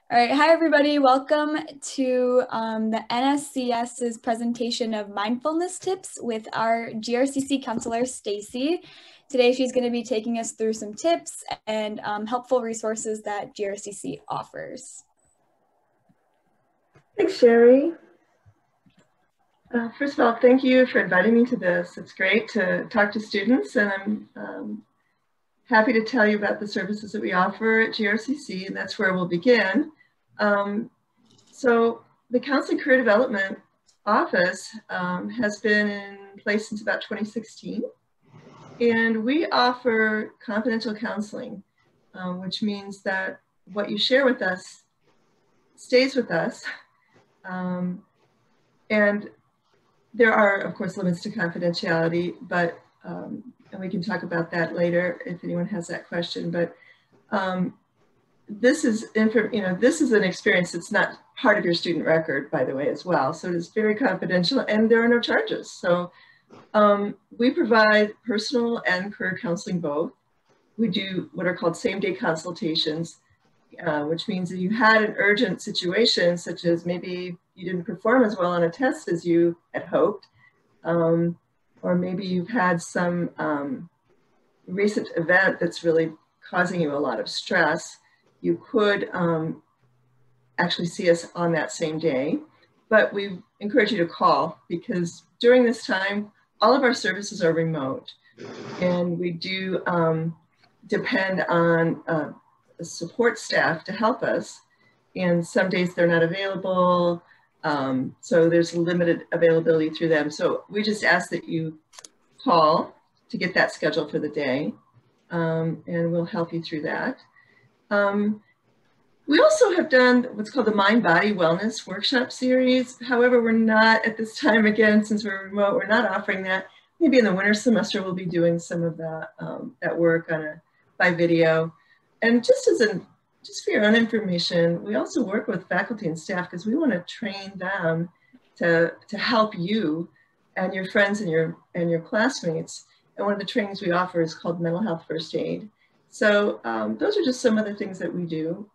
All right, hi everybody. Welcome to the NSCS's presentation of mindfulness tips with our GRCC counselor, Stacey. Today she's going to be taking us through some tips and helpful resources that GRCC offers. Thanks, Sherry. First of all, thank you for inviting me to this. It's great to talk to students, and I'm happy to tell you about the services that we offer at GRCC, and that's where we'll begin. So the Counseling Career Development Office has been in place since about 2016, and we offer confidential counseling, which means that what you share with us stays with us. And there are, of course, limits to confidentiality, but and we can talk about that later if anyone has that question. But this is an experience that's not part of your student record, by the way, as well. So it is very confidential, and there are no charges. So we provide personal and career counseling both. We do what are called same-day consultations, which means that you had an urgent situation, such as maybe you didn't perform as well on a test as you had hoped, or maybe you've had some recent event that's really causing you a lot of stress. You could actually see us on that same day, but we encourage you to call, because during this time, all of our services are remote, and we do depend on the support staff to help us, and some days they're not available, so there's limited availability through them. So we just ask that you call to get that scheduled for the day, and we'll help you through that. We also have done what's called the Mind-Body Wellness Workshop Series. However, we're not at this time, again, since we're remote, we're not offering that. Maybe in the winter semester, we'll be doing some of that work by video. And just for your own information, we also work with faculty and staff because we want to train them to help you and your friends and your classmates. And one of the trainings we offer is called Mental Health First Aid. So those are just some of the things that we do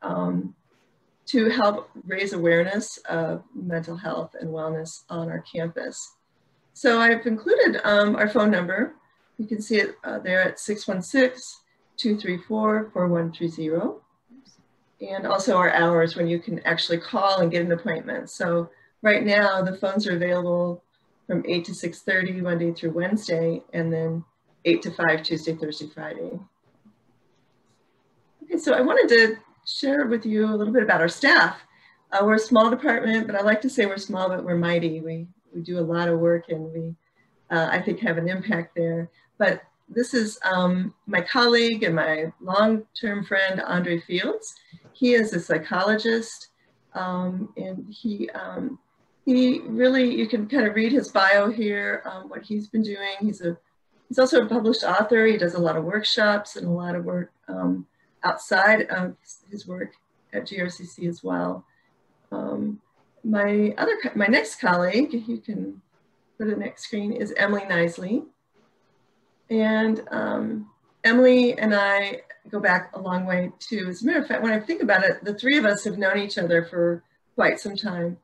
to help raise awareness of mental health and wellness on our campus. So I've included our phone number. You can see it there at 616-234-4130. And also our hours when you can actually call and get an appointment. So right now the phones are available from 8 to 6:30 Monday through Wednesday, and then 8 to 5 Tuesday, Thursday, Friday. Okay, so I wanted to share with you a little bit about our staff. We're a small department, but I like to say we're small, but we're mighty. We do a lot of work, and we, I think, have an impact there. But this is my colleague and my long-term friend, Andre Fields. He is a psychologist, and he really, you can kind of read his bio here, what he's been doing. He's also a published author. He does a lot of workshops and a lot of work outside of his work at GRCC as well. My next colleague, you can go to the next screen, is Emily Knisley. And Emily and I go back a long way too. As a matter of fact, when I think about it, the three of us have known each other for quite some time.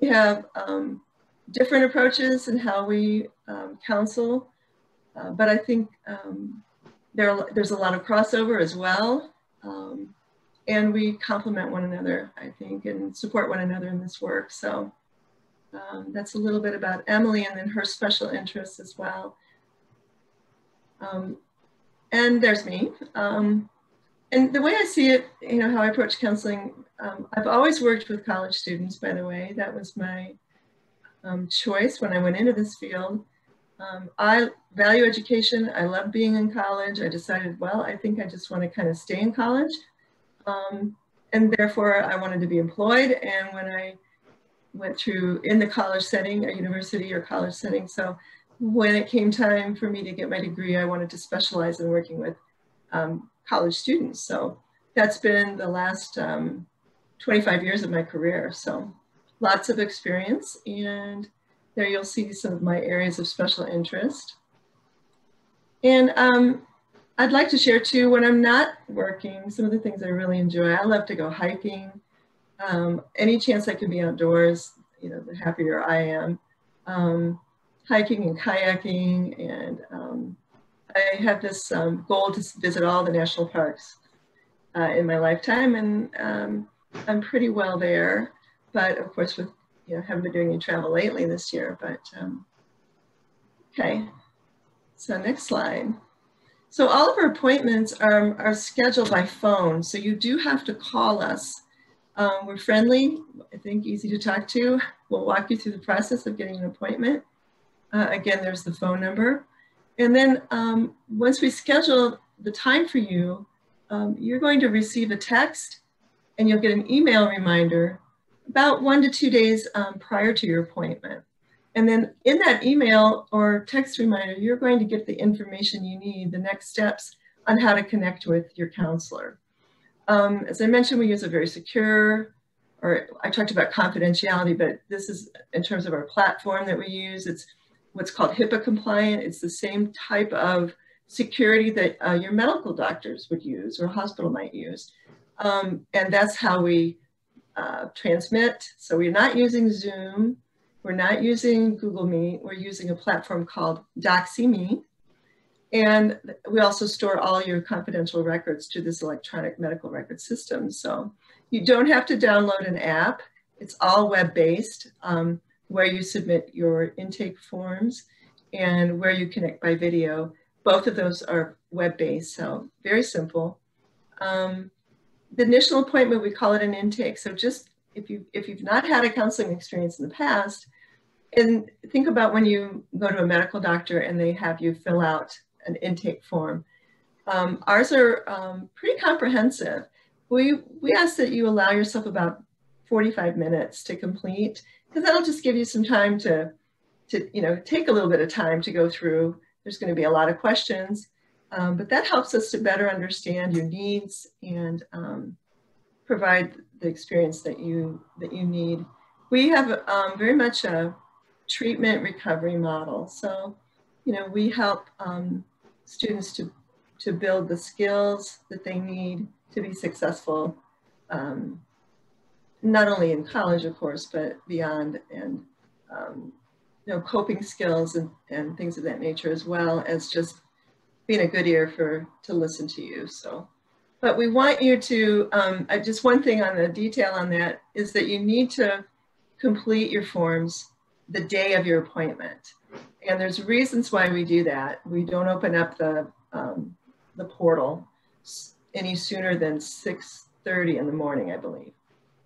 We have different approaches in how we counsel, but I think there's a lot of crossover as well. And we complement one another, I think, and support one another in this work. So that's a little bit about Emily, and then her special interests as well. And there's me. And the way I see it, how I approach counseling, I've always worked with college students, by the way. That was my choice when I went into this field. I value education. I love being in college. I decided, well, I think I just want to kind of stay in college. And therefore, I wanted to be employed. And when I went through in the college setting, a university or college setting, so when it came time for me to get my degree, I wanted to specialize in working with college students. So that's been the last 25 years of my career. So lots of experience, and there you'll see some of my areas of special interest. And I'd like to share too, when I'm not working, some of the things I really enjoy. I love to go hiking. Any chance I can be outdoors, you know, the happier I am. Hiking and kayaking, and I have this goal to visit all the national parks in my lifetime, and I'm pretty well there. But of course, with, you know, haven't been doing any travel lately this year. But okay, so next slide. So all of our appointments are scheduled by phone, so you do have to call us. We're friendly, I think easy to talk to. We'll walk you through the process of getting an appointment. Again, there's the phone number. And then once we schedule the time for you, you're going to receive a text and you'll get an email reminder about 1 to 2 days prior to your appointment. And then in that email or text reminder, you're going to get the information you need, the next steps on how to connect with your counselor. As I mentioned, we use a very secure, or I talked about confidentiality, but this is in terms of our platform that we use. It's what's called HIPAA compliant. It's the same type of security that your medical doctors would use or a hospital might use. And that's how we transmit. So we're not using Zoom. We're not using Google Meet. We're using a platform called DoxyMe. And we also store all your confidential records to this electronic medical record system. So you don't have to download an app. It's all web-based, where you submit your intake forms and where you connect by video. Both of those are web-based, so very simple. The initial appointment, we call it an intake. So just if you've not had a counseling experience in the past, and think about when you go to a medical doctor and they have you fill out an intake form. Ours are pretty comprehensive. We ask that you allow yourself about 45 minutes to complete, because that'll just give you some time to you know, take a little bit of time to go through. There's going to be a lot of questions, but that helps us to better understand your needs and provide the experience that you need. We have very much a treatment recovery model. So, you know, we help students to build the skills that they need to be successful, not only in college, of course, but beyond, and you know, coping skills and things of that nature, as well as just being a good ear to listen to you. So, but we want you to, just one thing on the detail on that is that you need to complete your forms the day of your appointment. And there's reasons why we do that. We don't open up the portal any sooner than 6:30 in the morning, I believe.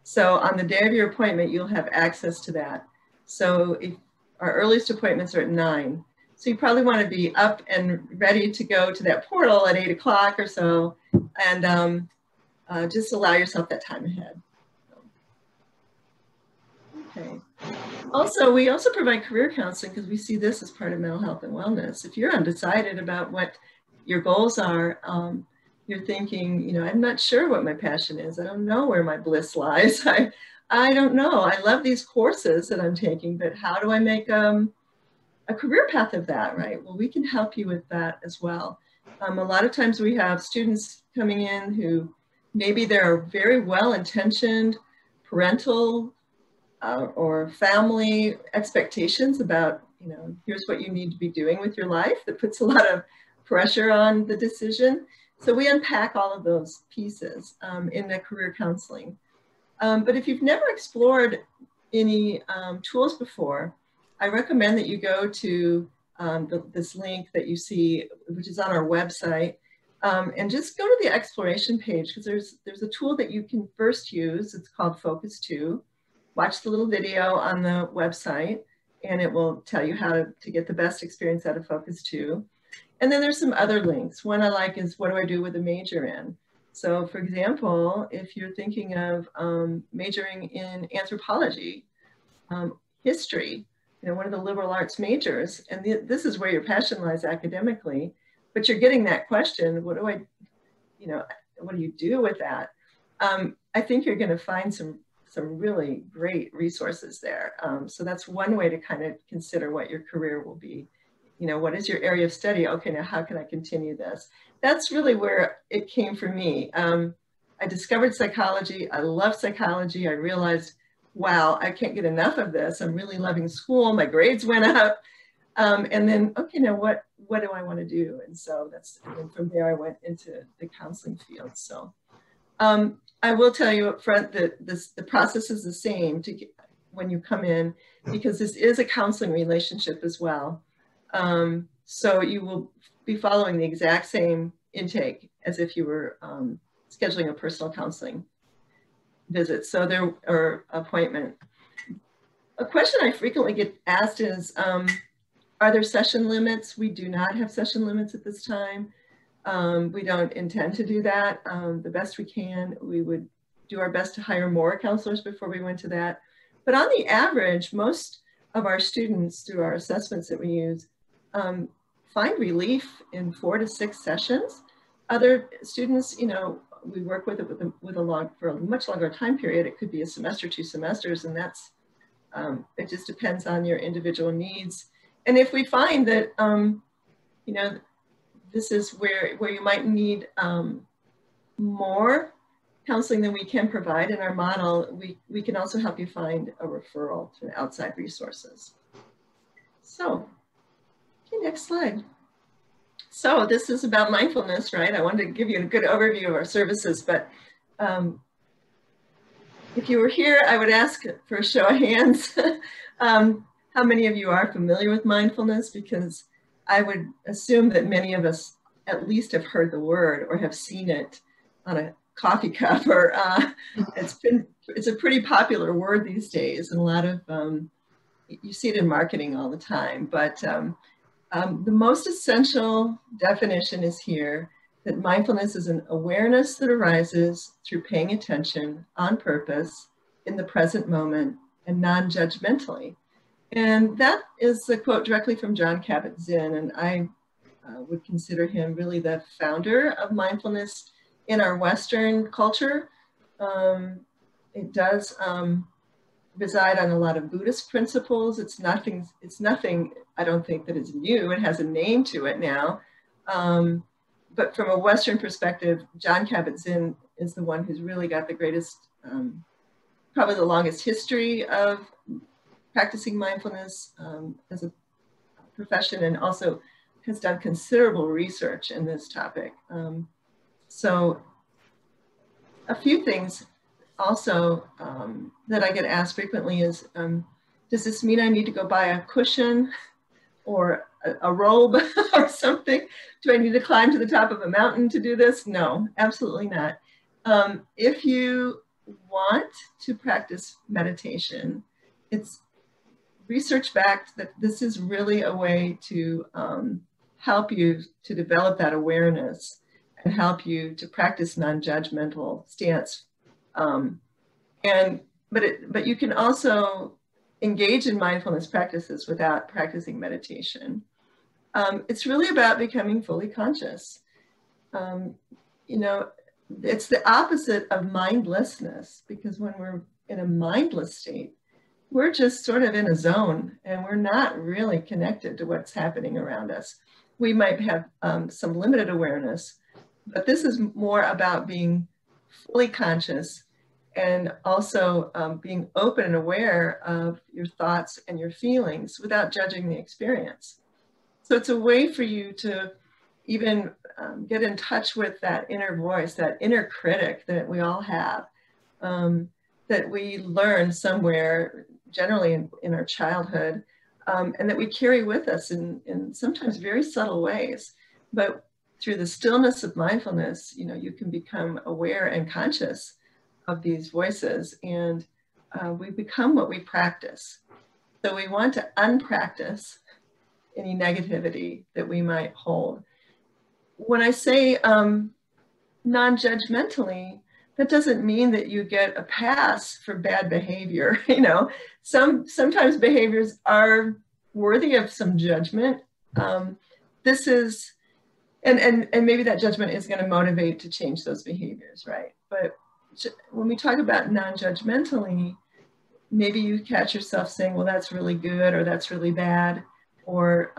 So on the day of your appointment, you'll have access to that. So if our earliest appointments are at 9. So you probably want to be up and ready to go to that portal at 8 o'clock or so, and just allow yourself that time ahead. Okay. Also, we also provide career counseling because we see this as part of mental health and wellness. If you're undecided about what your goals are, you're thinking, you know, I'm not sure what my passion is. I don't know where my bliss lies. I don't know. I love these courses that I'm taking, but how do I make a career path of that, right? Well, we can help you with that as well. A lot of times we have students coming in who maybe they're very well-intentioned parental or family expectations about, you know, here's what you need to be doing with your life. That puts a lot of pressure on the decision. So we unpack all of those pieces in the career counseling. But if you've never explored any tools before, I recommend that you go to this link that you see, which is on our website, and just go to the exploration page, because there's a tool that you can first use. It's called Focus 2. Watch the little video on the website, and it will tell you how to get the best experience out of Focus 2. And then there's some other links. One I like is, what do I do with a major in? So for example, if you're thinking of majoring in anthropology, history, you know, one of the liberal arts majors, and this is where your passion lies academically, but you're getting that question, what do you do with that? I think you're going to find some really great resources there. So that's one way to kind of consider what your career will be. You know, what is your area of study? Okay, now how can I continue this? That's really where it came for me. I I discovered psychology. I love psychology. I realized, wow, I can't get enough of this. I'm really loving school. My grades went up. And then, okay, now what do I want to do? And so and from there I went into the counseling field. So I will tell you up front that the process is the same when you come in, because this is a counseling relationship as well. So you will be following the exact same intake as if you were scheduling a personal counseling visit. So or appointment. A question I frequently get asked is, are there session limits? We do not have session limits at this time. We don't intend to do that. The best we can, we would do our best to hire more counselors before we went to that. But on the average, most of our students, through our assessments that we use, find relief in 4 to 6 sessions. Other students, you know, we work with it for a much longer time period. It could be a semester, 2 semesters, and that's, it just depends on your individual needs. And if we find that, you know, this is where you might need more counseling than we can provide in our model, we can also help you find a referral to outside resources. So, okay, next slide. So this is about mindfulness, right? I wanted to give you a good overview of our services, but if you were here, I would ask for a show of hands. How many of you are familiar with mindfulness? Because I would assume that many of us at least have heard the word or have seen it on a coffee cup, or it's a pretty popular word these days, and a lot of you see it in marketing all the time. But the most essential definition is here, that mindfulness is an awareness that arises through paying attention on purpose in the present moment and non-judgmentally. And that is a quote directly from Jon Kabat-Zinn, and I would consider him really the founder of mindfulness in our Western culture. It does reside on a lot of Buddhist principles. It's nothing, I don't think, that is new. It has a name to it now. But from a Western perspective, Jon Kabat-Zinn is the one who's really got the greatest, probably the longest history of practicing mindfulness as a profession, and also has done considerable research in this topic. So a few things also that I get asked frequently is, does this mean I need to go buy a cushion or a robe or something? Do I need to climb to the top of a mountain to do this? No, absolutely not. If you want to practice meditation, it's research backed that this is really a way to help you to develop that awareness and help you to practice non-judgmental stance. But you can also engage in mindfulness practices without practicing meditation. It's really about becoming fully conscious. You know, it's the opposite of mindlessness, because when we're in a mindless state, we're just sort of in a zone and we're not really connected to what's happening around us. We might have some limited awareness, but this is more about being fully conscious and also being open and aware of your thoughts and your feelings without judging the experience. So it's a way for you to even get in touch with that inner voice, that inner critic that we all have, that we learn somewhere, generally in our childhood, and that we carry with us in sometimes very subtle ways. But through the stillness of mindfulness, you know, you can become aware and conscious of these voices, and we become what we practice. So we want to unpractice any negativity that we might hold. When I say non-judgmentally, that doesn't mean that you get a pass for bad behavior. You know, sometimes behaviors are worthy of some judgment. This is, and maybe that judgment is going to motivate to change those behaviors, right? But when we talk about non-judgmentally, maybe you catch yourself saying, well, that's really good, or that's really bad, or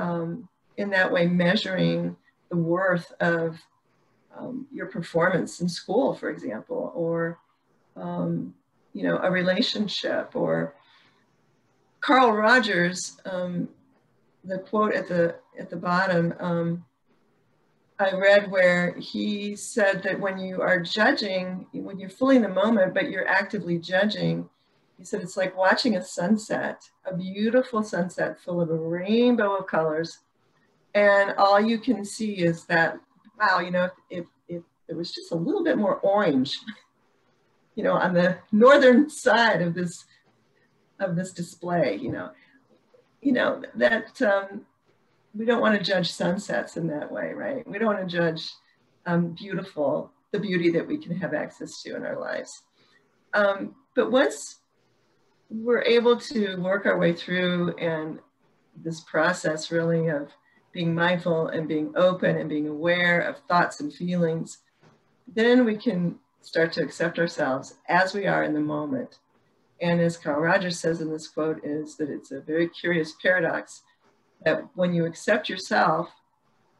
in that way measuring the worth of your performance in school, for example, or you know, a relationship. Or Carl Rogers, the quote at the bottom, I read where he said that when you are judging, when you're fully in the moment, but you're actively judging, he said it's like watching a sunset, a beautiful sunset full of a rainbow of colors. And all you can see is that, wow, you know, if it was just a little bit more orange, you know, on the northern side of this display, you know that we don't want to judge sunsets in that way, right? We don't want to judge the beauty that we can have access to in our lives. But once we're able to work our way through and this process really of being mindful and being open and being aware of thoughts and feelings, then we can start to accept ourselves as we are in the moment. And as Carl Rogers says in this quote, is that it's a very curious paradox that when you accept yourself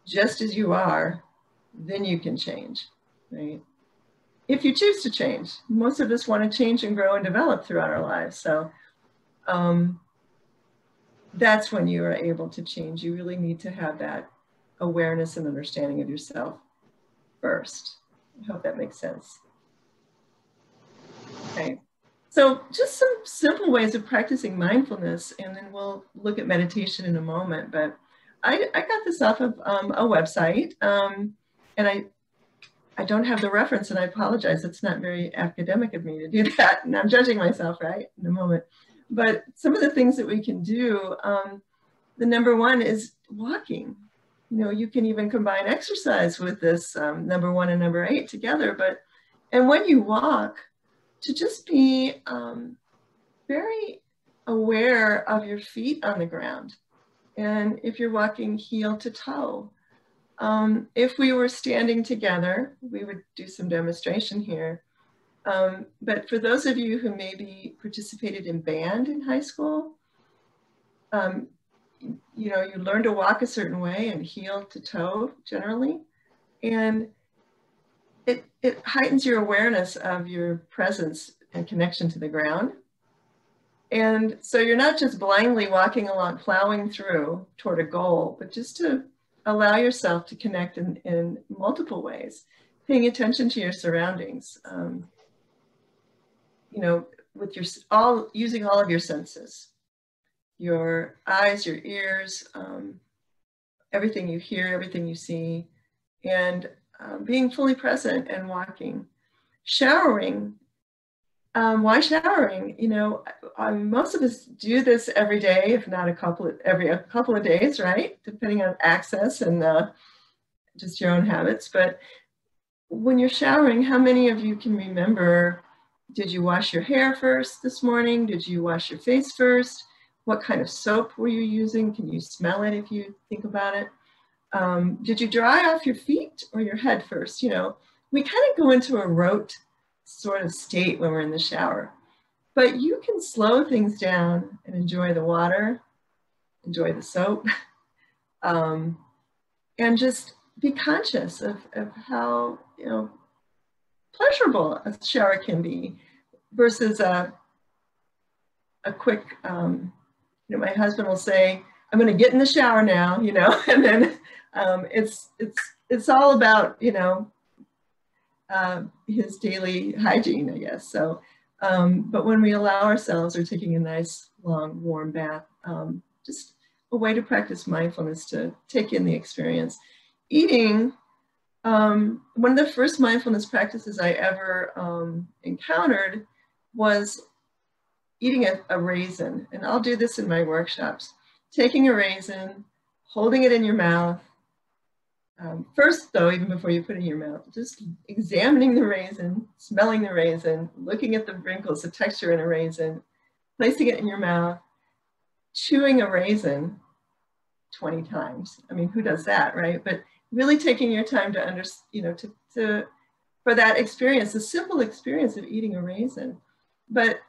just as you are, then you can change, right? If you choose to change. Most of us want to change and grow and develop throughout our lives. So that's when you are able to change. You really need to have that awareness and understanding of yourself first. I hope that makes sense. Okay. So just some simple ways of practicing mindfulness, and then we'll look at meditation in a moment. But I got this off of a website, and I don't have the reference, and I apologize. It's not very academic of me to do that, and I'm judging myself, right, in a moment. But some of the things that we can do, the number one is walking. You know, you can even combine exercise with this number 1 and number 8 together. And when you walk, to just be very aware of your feet on the ground. And if you're walking heel to toe, if we were standing together, we would do some demonstration here. But for those of you who maybe participated in band in high school, you know, you learn to walk a certain way and heel to toe generally. And it heightens your awareness of your presence and connection to the ground. And so you're not just blindly walking along, plowing through toward a goal, but just to allow yourself to connect in multiple ways, paying attention to your surroundings, you know, with using all of your senses, your eyes, your ears, everything you hear, everything you see, and being fully present and walking. Showering. Why showering? You know, most of us do this every day, if not every couple of days, right? Depending on access and just your own habits. But when you're showering, how many of you can remember, did you wash your hair first this morning? Did you wash your face first? What kind of soap were you using? Can you smell it if you think about it? Did you dry off your feet or your head first? You know, we kind of go into a rote sort of state when we're in the shower, but you can slow things down and enjoy the water, enjoy the soap, and just be conscious of how, you know, pleasurable a shower can be versus a quick, you know, my husband will say, I'm going to get in the shower now, you know, and then it's all about, you know, his daily hygiene, I guess. So, but when we allow ourselves, or taking a nice long warm bath, just a way to practice mindfulness, to take in the experience. Eating, one of the first mindfulness practices I ever encountered was eating a raisin. And I'll do this in my workshops. Taking a raisin, holding it in your mouth. First, though, even before you put it in your mouth, just examining the raisin, smelling the raisin, looking at the wrinkles, the texture in a raisin, placing it in your mouth, chewing a raisin 20 times. I mean, who does that, right? But really taking your time to for that experience, the simple experience of eating a raisin. But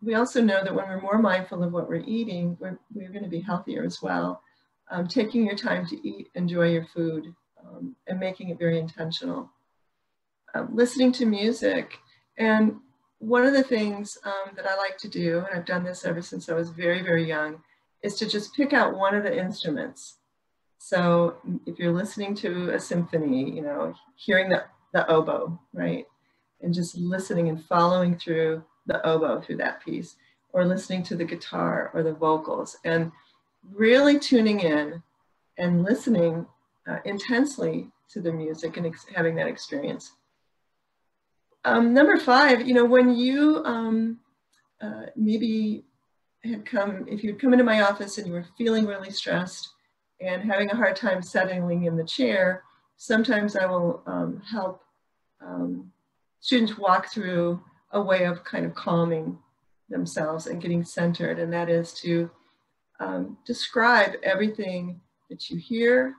we also know that when we're more mindful of what we're eating, we're going to be healthier as well. Taking your time to eat, enjoy your food, and making it very intentional. Listening to music. And one of the things that I like to do, and I've done this ever since I was very, very young, is to just pick out one of the instruments. So if you're listening to a symphony, you know, hearing the oboe, right? And just listening and following through the oboe through that piece, or listening to the guitar or the vocals, and really tuning in and listening intensely to the music and having that experience. Number 5, you know, when you maybe if you'd come into my office and you were feeling really stressed and having a hard time settling in the chair, sometimes I will help students walk through a way of kind of calming themselves and getting centered, and that is to describe everything that you hear.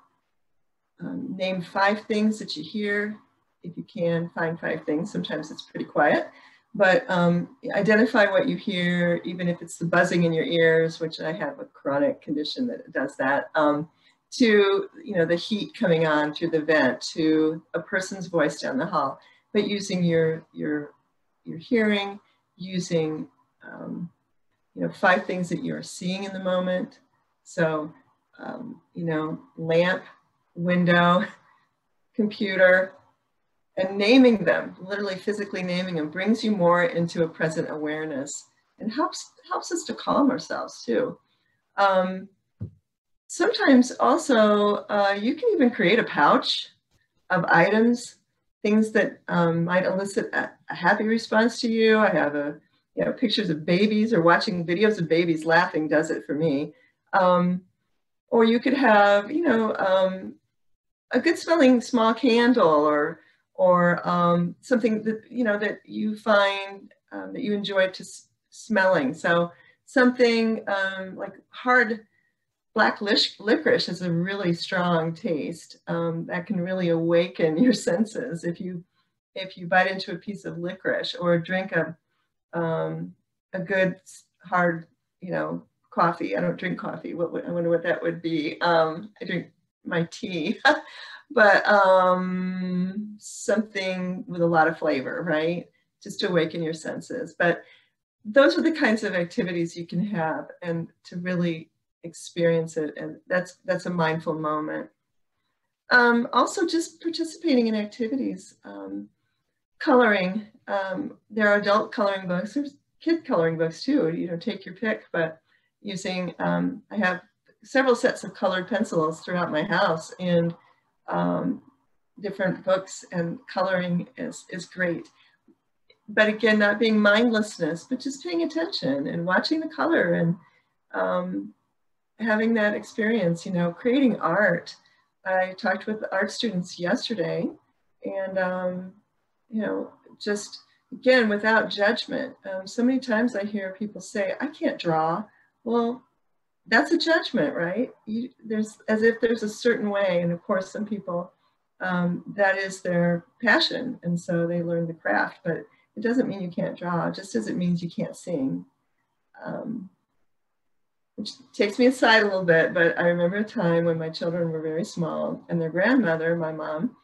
Name 5 things that you hear. If you can, find 5 things. Sometimes it's pretty quiet, but identify what you hear, even if it's the buzzing in your ears, which I have a chronic condition that does that, to, you know, the heat coming on through the vent, to a person's voice down the hall, but using your hearing, using, you know, 5 things that you're seeing in the moment. So, you know, lamp, window, computer, and naming them, literally physically naming them, brings you more into a present awareness and helps us to calm ourselves too. Sometimes also you can even create a pouch of items, things that might elicit a happy response to you. I have you know, pictures of babies, or watching videos of babies laughing does it for me. Or you could have, you know, a good smelling small candle, or something that, you know, that you find that you enjoy to smelling. So something like hard black licorice has a really strong taste that can really awaken your senses if you bite into a piece of licorice, or drink a good hard, you know, coffee. I don't drink coffee. I wonder what that would be. I drink my tea, but something with a lot of flavor, right? Just to awaken your senses. But those are the kinds of activities you can have, and to really experience it, and that's a mindful moment. Also, just participating in activities. Coloring. There are adult coloring books. There's kid coloring books too. You know, take your pick. But using, I have several sets of colored pencils throughout my house, and different books, and coloring is great. But again, not being mindlessness, but just paying attention and watching the color, and having that experience, you know, creating art. I talked with art students yesterday, and, you know, just again, without judgment. So many times I hear people say, I can't draw. Well, that's a judgment, right? There's, as if there's a certain way. And of course, some people, that is their passion. And so they learn the craft, but it doesn't mean you can't draw, just as it means you can't sing. Which takes me aside a little bit, but I remember a time when my children were very small, and their grandmother, my mom,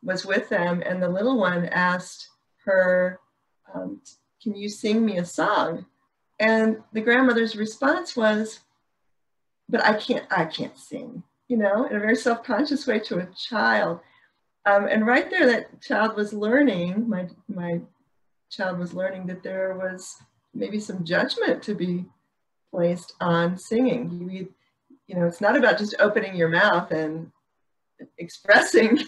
was with them, and the little one asked her, can you sing me a song? And the grandmother's response was, but I can't sing, you know, in a very self-conscious way to a child. And right there, that child was learning, my child was learning that there was maybe some judgment to be placed on singing. You know, it's not about just opening your mouth and expressing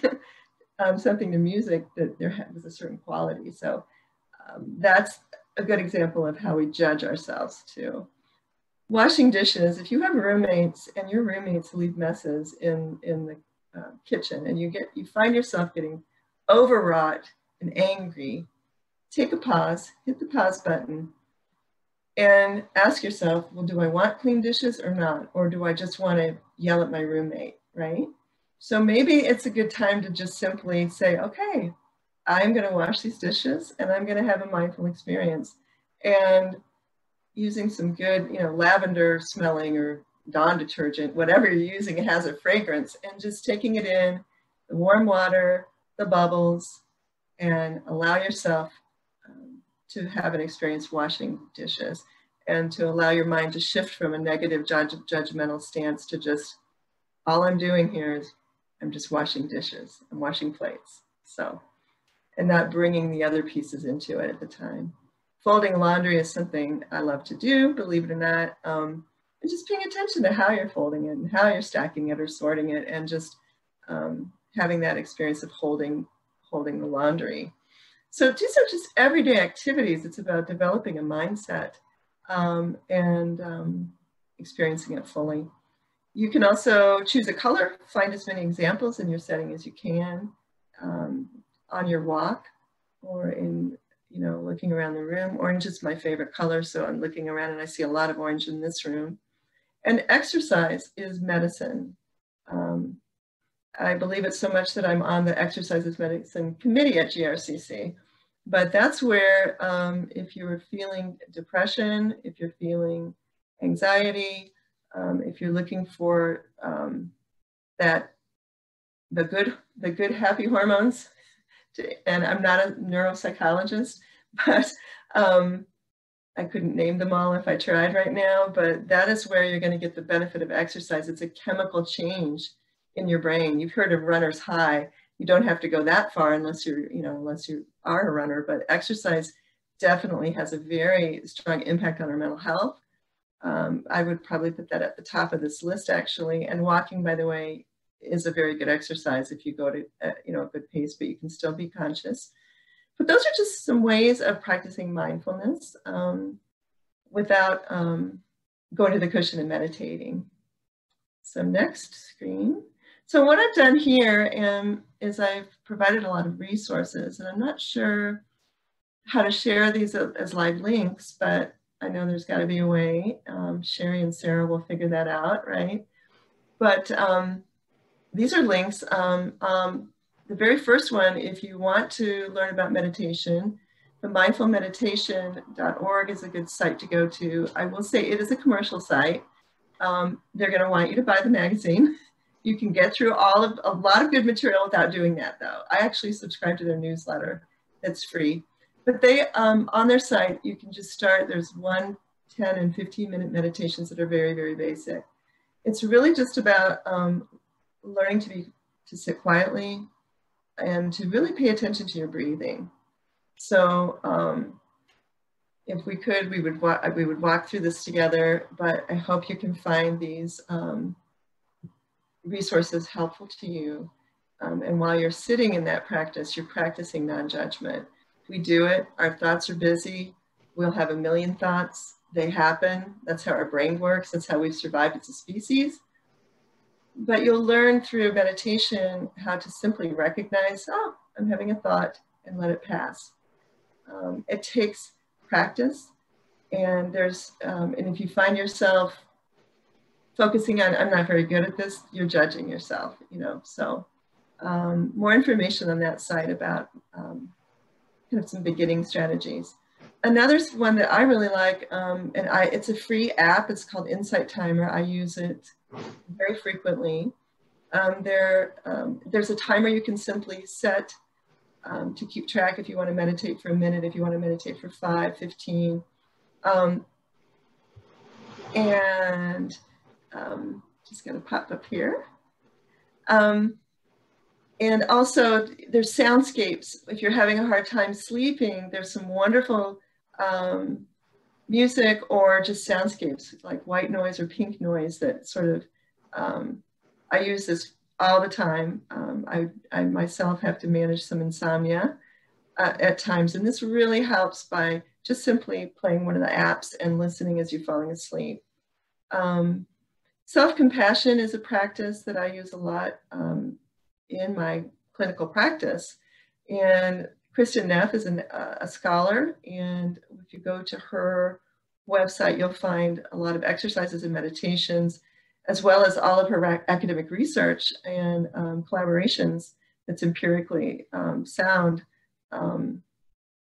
something to music, that there has a certain quality. So that's a good example of how we judge ourselves too. Washing dishes. If you have roommates and your roommates leave messes in the kitchen, and you find yourself getting overwrought and angry, take a pause, hit the pause button, and ask yourself, well, do I want clean dishes or not? Or do I just want to yell at my roommate, right? So maybe it's a good time to just simply say, okay, I'm going to wash these dishes, and I'm going to have a mindful experience. And using some good, you know, lavender smelling, or Dawn detergent, whatever you're using, it has a fragrance, and just taking it in, the warm water, the bubbles, and allow yourself to have an experience washing dishes, and to allow your mind to shift from a negative judgmental stance to just, all I'm doing here is I'm just washing dishes, I'm washing plates. So, and not bringing the other pieces into it at the time. Folding laundry is something I love to do, believe it or not. And just paying attention to how you're folding it and how you're stacking it or sorting it, and just having that experience of holding the laundry. So these are just everyday activities. It's about developing a mindset and experiencing it fully. You can also choose a color, find as many examples in your setting as you can on your walk, or in, looking around the room. Orange is my favorite color, so I'm looking around and I see a lot of orange in this room. And exercise is medicine. I believe it so much that I'm on the Exercises Medicine Committee at GRCC. But that's where, if you're feeling depression, if you're feeling anxiety, if you're looking for the good happy hormones, and I'm not a neuropsychologist, but I couldn't name them all if I tried right now, but that is where you're going to get the benefit of exercise. It's a chemical change in your brain. You've heard of runner's high. You don't have to go that far unless unless you are a runner, but exercise definitely has a very strong impact on our mental health. I would probably put that at the top of this list, actually. And walking, by the way, is a very good exercise if you go to a good pace, but you can still be conscious. But those are just some ways of practicing mindfulness without going to the cushion and meditating. So next screen. So what I've done here is I've provided a lot of resources, and I'm not sure how to share these as live links, but I know there's got to be a way. Sherry and Sarah will figure that out, right? But these are links. The very first one, if you want to learn about meditation, the mindfulmeditation.org is a good site to go to. I will say it is a commercial site. They're going to want you to buy the magazine. You can get through a lot of good material without doing that, though. I actually subscribe to their newsletter. It's free. But they, on their site, you can just start. There's 1, 10, and 15-minute meditations that are very, very basic. It's really just about learning to sit quietly and to really pay attention to your breathing. So if we could, we would walk through this together, but I hope you can find these resources helpful to you. And while you're sitting in that practice, you're practicing non-judgment. We do it, our thoughts are busy. We'll have a million thoughts, they happen. That's how our brain works. That's how we've survived as a species. But you'll learn through meditation how to simply recognize, oh, I'm having a thought, and let it pass. It takes practice, and and if you find yourself focusing on, I'm not very good at this, you're judging yourself, So more information on that site about kind of some beginning strategies. Another one that I really like, it's a free app. It's called Insight Timer. I use it very frequently. There's a timer you can simply set to keep track if you want to meditate for a minute, if you want to meditate for 5, 15. Just going to pop up here. And also there's Soundscapes. If you're having a hard time sleeping, there's some wonderful music or just soundscapes like white noise or pink noise that sort of, I use this all the time. I myself have to manage some insomnia at times, and this really helps by just simply playing one of the apps and listening as you're falling asleep. Self-compassion is a practice that I use a lot in my clinical practice. And Kristen Neff is a scholar, and if you go to her website, you'll find a lot of exercises and meditations, as well as all of her academic research and collaborations that's empirically sound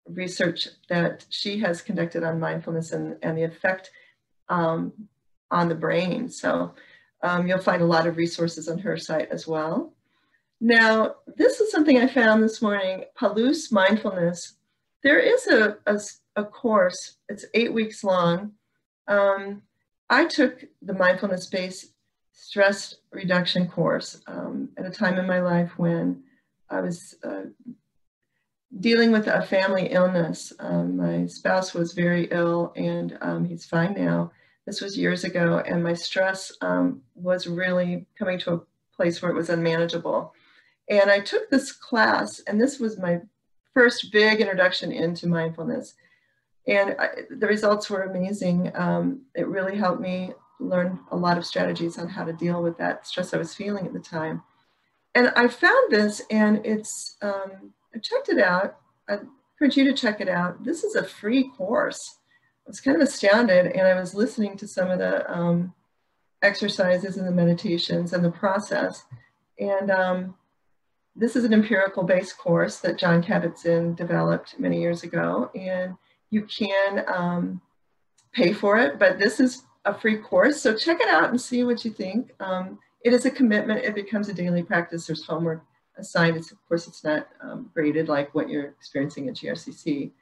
research that she has conducted on mindfulness and the effect on the brain. So you'll find a lot of resources on her site as well. Now, this is something I found this morning, Palouse Mindfulness. There is a course, it's 8 weeks long. I took the Mindfulness Based Stress Reduction course at a time in my life when I was dealing with a family illness. My spouse was very ill, and he's fine now. This was years ago, and my stress was really coming to a place where it was unmanageable. And I took this class, and this was my first big introduction into mindfulness. And the results were amazing. It really helped me learn a lot of strategies on how to deal with that stress I was feeling at the time. And I found this, and it's, I checked it out. I encourage you to check it out. This is a free course. I was kind of astounded, and I was listening to some of the exercises and the meditations and the process. And this is an empirical-based course that John Kabat-Zinn developed many years ago, and you can pay for it, but this is a free course, so check it out and see what you think. It is a commitment. It becomes a daily practice. There's homework assigned. Of course, it's not graded like what you're experiencing at GRCC,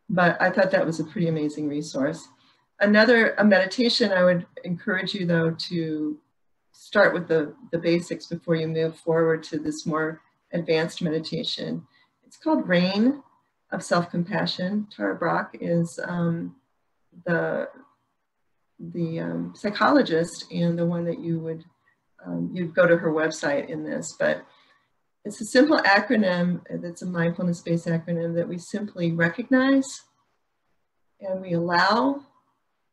but I thought that was a pretty amazing resource. A meditation, I would encourage you, though, to start with the basics before you move forward to this more advanced meditation. It's called RAIN of Self-Compassion. Tara Brach is the psychologist and the one that you would, you'd go to her website in this, but it's a simple acronym that's a mindfulness-based acronym that we simply recognize and we allow,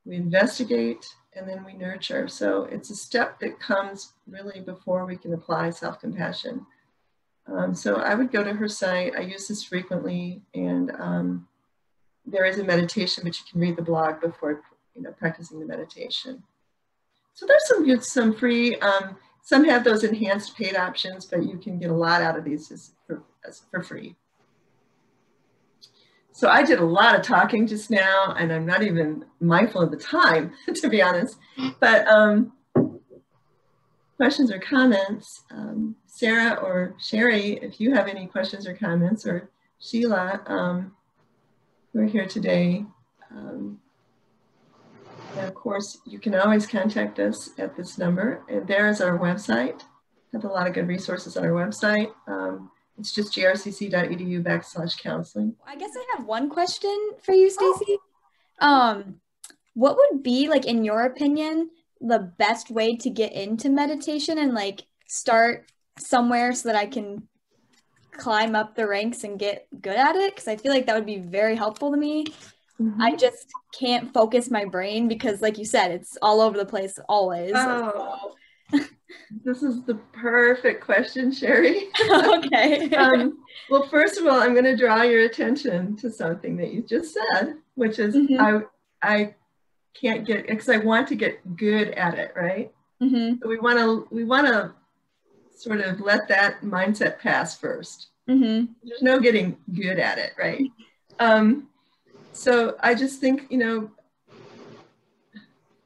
we investigate, and then we nurture. So it's a step that comes really before we can apply self-compassion. So I would go to her site. I use this frequently, and there is a meditation, but you can read the blog before practicing the meditation. So there's some free, some have those enhanced paid options, but you can get a lot out of these for free. So I did a lot of talking just now, and I'm not even mindful of the time, to be honest. But questions or comments, Sarah or Sherry, if you have any questions or comments, or Sheila, who are here today. And of course, you can always contact us at this number. And there is our website. We have a lot of good resources on our website. It's just grcc.edu/counseling. I guess I have one question for you, Stacey. What would be, like, in your opinion, the best way to get into meditation and like start somewhere so that I can climb up the ranks and get good at it? Because I feel like that would be very helpful to me. Mm-hmm. I just can't focus my brain because, like you said, it's all over the place always. Oh, so. This is the perfect question, Sherry. Okay. Well, first of all, I'm going to draw your attention to something that you just said, which is I can't get, because I want to get good at it, right? So we want to sort of let that mindset pass first. There's no getting good at it, right? So I just think,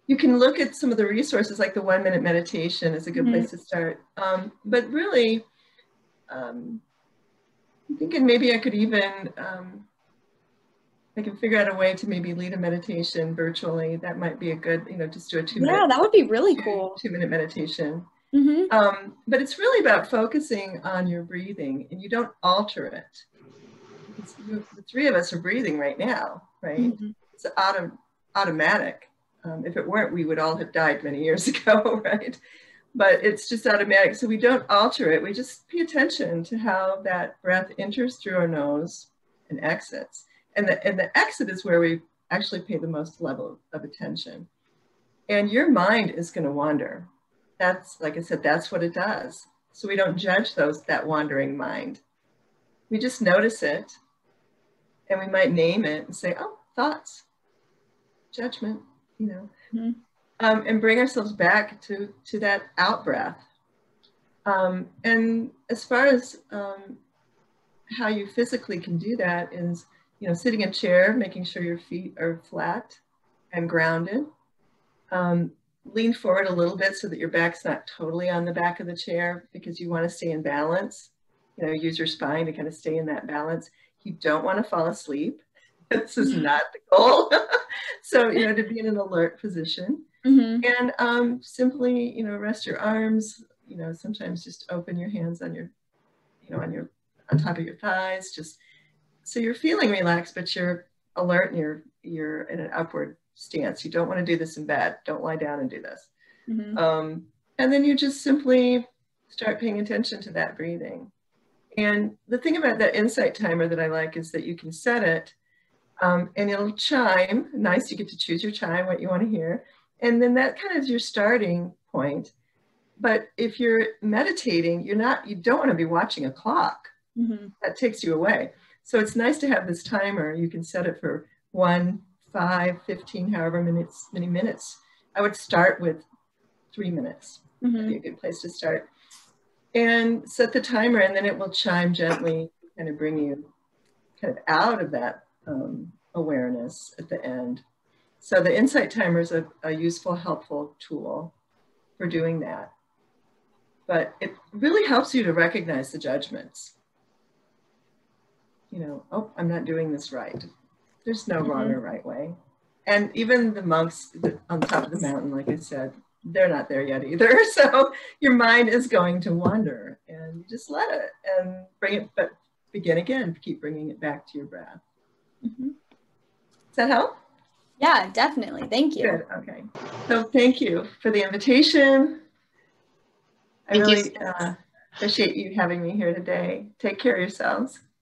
you can look at some of the resources, like the 1-minute meditation is a good place to start. But really, I'm thinking maybe I could even, I can figure out a way to maybe lead a meditation virtually. That might be a good, just do a 2-minute. Yeah, that would be really cool. 2-minute meditation. But it's really about focusing on your breathing, and you don't alter it. The three of us are breathing right now, right? It's automatic. If it weren't, we would all have died many years ago, right? But it's just automatic. So we don't alter it. We just pay attention to how that breath enters through our nose and exits. And the exit is where we actually pay the most level of attention. And your mind is going to wander. That's, like I said, that's what it does. So we don't judge that wandering mind. We just notice it, and we might name it and say, oh, thoughts, judgment, and bring ourselves back to that out breath. And as far as how you physically can do that is, sitting in a chair, making sure your feet are flat and grounded. lean forward a little bit so that your back's not totally on the back of the chair, because you want to stay in balance. You know, use your spine to kind of stay in that balance. You don't want to fall asleep. This is not the goal. So, you know, to be in an alert position. And simply, you know, rest your arms, you know, sometimes just open your hands on your, you know, on top of your thighs, just so you're feeling relaxed, but you're alert and you're in an upward stance. You don't want to do this in bed. Don't lie down and do this. And then you just simply start paying attention to that breathing. And the thing about that Insight timer that I like is that you can set it and it'll chime. Nice, you get to choose your chime, what you want to hear. And then that kind of is your starting point. But if you're meditating, you don't want to be watching a clock. That takes you away. So it's nice to have this timer. You can set it for 1, 5, 15, however many minutes. I would start with 3 minutes. That'd be a good place to start. And set the timer, and then it will chime gently, kind of bring you kind of out of that awareness at the end. So the Insight timer is a useful, helpful tool for doing that. But it really helps you to recognize the judgments. You know, oh, I'm not doing this right. There's no wrong or right way. And even the monks on top of the mountain, like I said, they're not there yet either. So your mind is going to wander, and you just let it and bring it, but begin again, keep bringing it back to your breath. Does that help? Yeah, definitely. Thank you. Good. Okay. So thank you for the invitation. I really appreciate you having me here today. Take care of yourselves.